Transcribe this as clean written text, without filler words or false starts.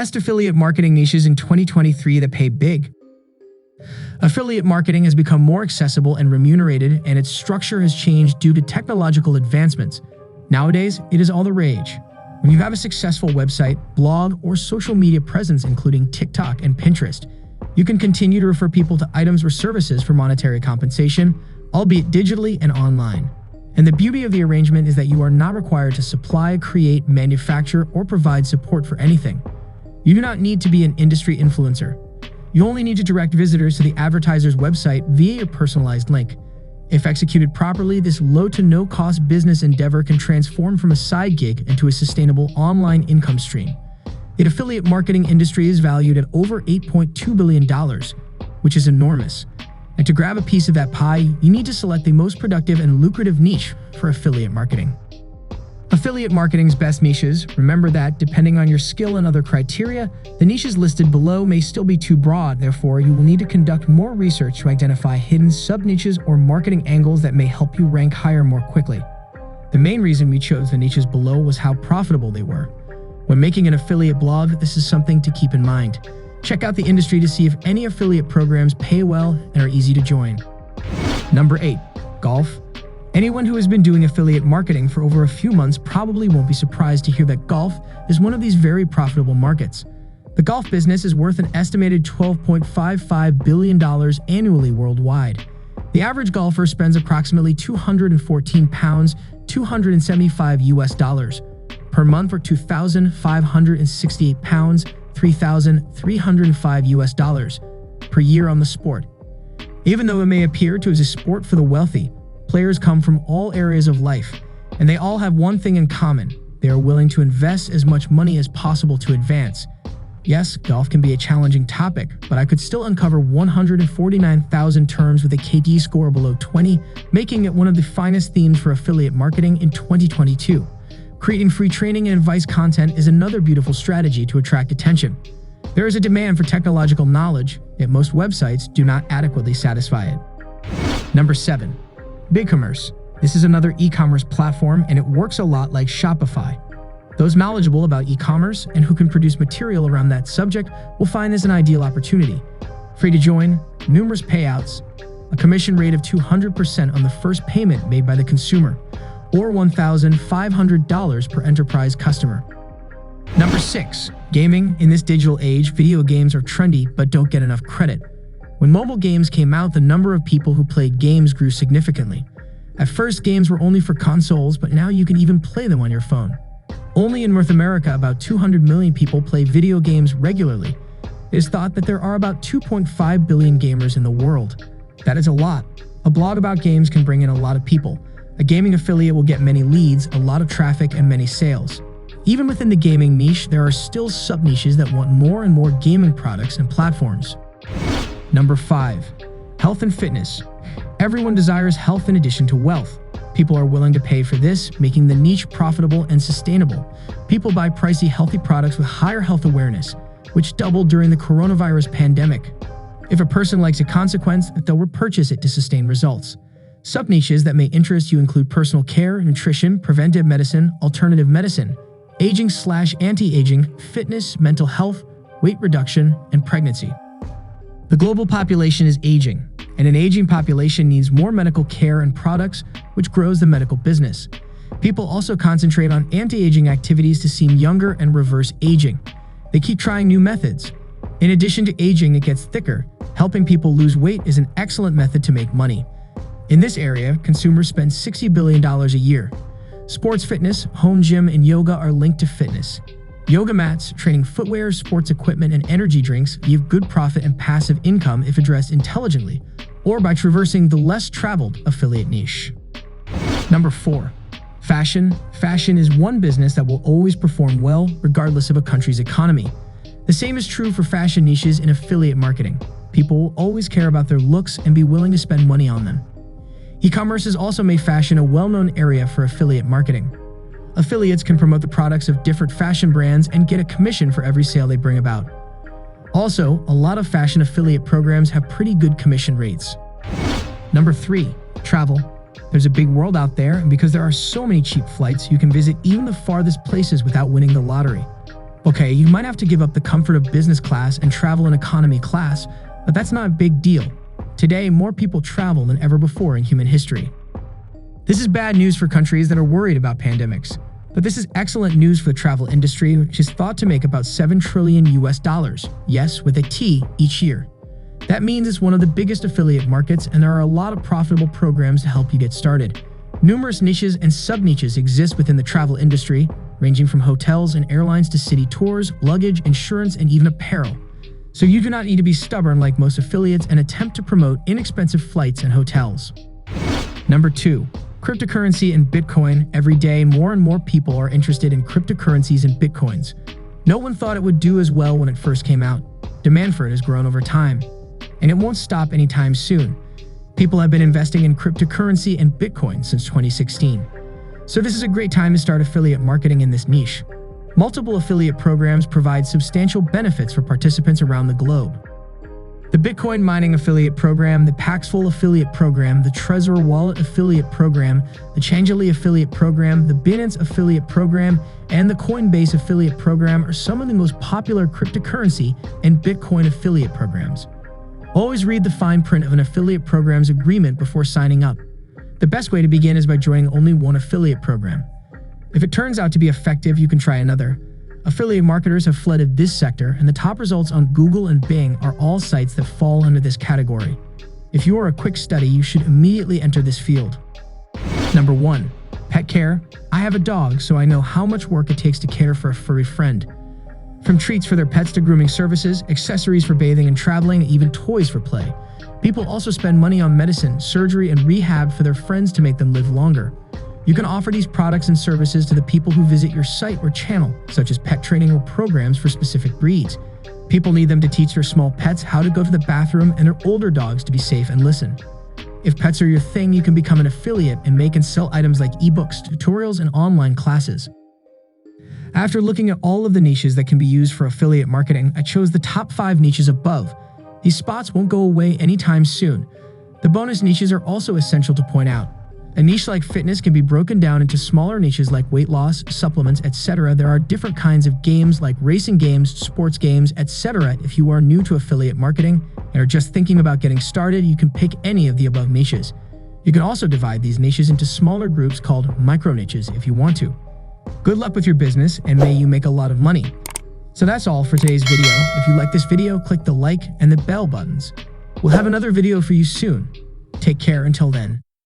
Best affiliate marketing niches in 2023 that pay big. Affiliate marketing has become more accessible and remunerated, and its structure has changed due to technological advancements. Nowadays, it is all the rage. When you have a successful website, blog, or social media presence including TikTok and Pinterest, you can continue to refer people to items or services for monetary compensation, albeit digitally and online. And the beauty of the arrangement is that you are not required to supply, create, manufacture, or provide support for anything. You do not need to be an industry influencer. You only need to direct visitors to the advertiser's website via a personalized link. If executed properly, this low to no cost business endeavor can transform from a side gig into a sustainable online income stream. The affiliate marketing industry is valued at over $8.2 billion, which is enormous. And to grab a piece of that pie, you need to select the most productive and lucrative niche for affiliate marketing. Affiliate marketing's best niches. Remember that, depending on your skill and other criteria, the niches listed below may still be too broad. Therefore, you will need to conduct more research to identify hidden sub-niches or marketing angles that may help you rank higher more quickly. The main reason we chose the niches below was how profitable they were. When making an affiliate blog, this is something to keep in mind. Check out the industry to see if any affiliate programs pay well and are easy to join. Number 8. Golf. Anyone who has been doing affiliate marketing for over a few months probably won't be surprised to hear that golf is one of these very profitable markets. The golf business is worth an estimated $12.55 billion annually worldwide. The average golfer spends approximately 214 pounds, $275 per month, for 2,568 pounds, $3,305 per year on the sport. Even though it may appear to as a sport for the wealthy, players come from all areas of life, and they all have one thing in common. They are willing to invest as much money as possible to advance. Yes, golf can be a challenging topic, but I could still uncover 149,000 terms with a KD score below 20, making it one of the finest themes for affiliate marketing in 2022. Creating free training and advice content is another beautiful strategy to attract attention. There is a demand for technological knowledge, yet most websites do not adequately satisfy it. Number 7. BigCommerce. This is another e-commerce platform, and it works a lot like Shopify. Those knowledgeable about e-commerce and who can produce material around that subject will find this an ideal opportunity. Free to join, numerous payouts, a commission rate of 200% on the first payment made by the consumer, or $1,500 per enterprise customer. Number 6. Gaming. In this digital age, video games are trendy but don't get enough credit. When mobile games came out, the number of people who played games grew significantly. At first, games were only for consoles, but now you can even play them on your phone. Only in North America, about 200 million people play video games regularly. It is thought that there are about 2.5 billion gamers in the world. That is a lot. A blog about games can bring in a lot of people. A gaming affiliate will get many leads, a lot of traffic, and many sales. Even within the gaming niche, there are still sub-niches that want more and more gaming products and platforms. Number 5. Health and fitness. Everyone desires health in addition to wealth. People are willing to pay for this, making the niche profitable and sustainable. People buy pricey, healthy products with higher health awareness, which doubled during the coronavirus pandemic. If a person likes a consequence, they'll repurchase it to sustain results. Sub-niches that may interest you include personal care, nutrition, preventive medicine, alternative medicine, aging/anti-aging, fitness, mental health, weight reduction, and pregnancy. The global population is aging, and an aging population needs more medical care and products, which grows the medical business. People also concentrate on anti-aging activities to seem younger and reverse aging. They keep trying new methods. In addition to aging, it gets thicker. Helping people lose weight is an excellent method to make money. In this area, consumers spend $60 billion a year. Sports fitness, home gym, and yoga are linked to fitness. Yoga mats, training footwear, sports equipment, and energy drinks give good profit and passive income if addressed intelligently, or by traversing the less traveled affiliate niche. Number 4. Fashion. Fashion is one business that will always perform well regardless of a country's economy. The same is true for fashion niches in affiliate marketing. People will always care about their looks and be willing to spend money on them. E-commerce has also made fashion a well-known area for affiliate marketing. Affiliates can promote the products of different fashion brands and get a commission for every sale they bring about. Also, a lot of fashion affiliate programs have pretty good commission rates. Number 3. Travel. There's a big world out there, and because there are so many cheap flights, you can visit even the farthest places without winning the lottery. Okay, you might have to give up the comfort of business class and travel in economy class, but that's not a big deal. Today, more people travel than ever before in human history. This is bad news for countries that are worried about pandemics, but this is excellent news for the travel industry, which is thought to make about $7 trillion US, yes, with a T, each year. That means it's one of the biggest affiliate markets, and there are a lot of profitable programs to help you get started. Numerous niches and sub-niches exist within the travel industry, ranging from hotels and airlines to city tours, luggage, insurance, and even apparel. So you do not need to be stubborn like most affiliates and attempt to promote inexpensive flights and hotels. Number 2. Cryptocurrency and Bitcoin. Every day, more and more people are interested in cryptocurrencies and Bitcoins. No one thought it would do as well when it first came out. Demand for it has grown over time, and it won't stop anytime soon. People have been investing in cryptocurrency and Bitcoin since 2016. So this is a great time to start affiliate marketing in this niche. Multiple affiliate programs provide substantial benefits for participants around the globe. The Bitcoin mining affiliate program, the Paxful affiliate program, the Trezor wallet affiliate program, the 𝐥𝐤𝐤 affiliate program, the Binance affiliate program, and the Coinbase affiliate program are some of the most popular cryptocurrency and Bitcoin affiliate programs. Always read the fine print of an affiliate program's agreement before signing up. The best way to begin is by joining only one affiliate program. If it turns out to be effective, you can try another. Affiliate marketers have flooded this sector, and the top results on Google and Bing are all sites that fall under this category. If you are a quick study, you should immediately enter this field. Number 1. Pet care. I have a dog, so I know how much work it takes to care for a furry friend. From treats for their pets to grooming services, accessories for bathing and traveling, even toys for play. People also spend money on medicine, surgery, and rehab for their friends to make them live longer. You can offer these products and services to the people who visit your site or channel, such as pet training or programs for specific breeds. People need them to teach their small pets how to go to the bathroom and their older dogs to be safe and listen. If pets are your thing, you can become an affiliate and make and sell items like ebooks, tutorials, and online classes. After looking at all of the niches that can be used for affiliate marketing, I chose the top 5 niches above. These spots won't go away anytime soon. The bonus niches are also essential to point out. A niche like fitness can be broken down into smaller niches like weight loss, supplements, etc. There are different kinds of games like racing games, sports games, etc. If you are new to affiliate marketing and are just thinking about getting started, you can pick any of the above niches. You can also divide these niches into smaller groups called micro niches if you want to. Good luck with your business, and may you make a lot of money. So that's all for today's video. If you like this video, click the like and the bell buttons. We'll have another video for you soon. Take care until then.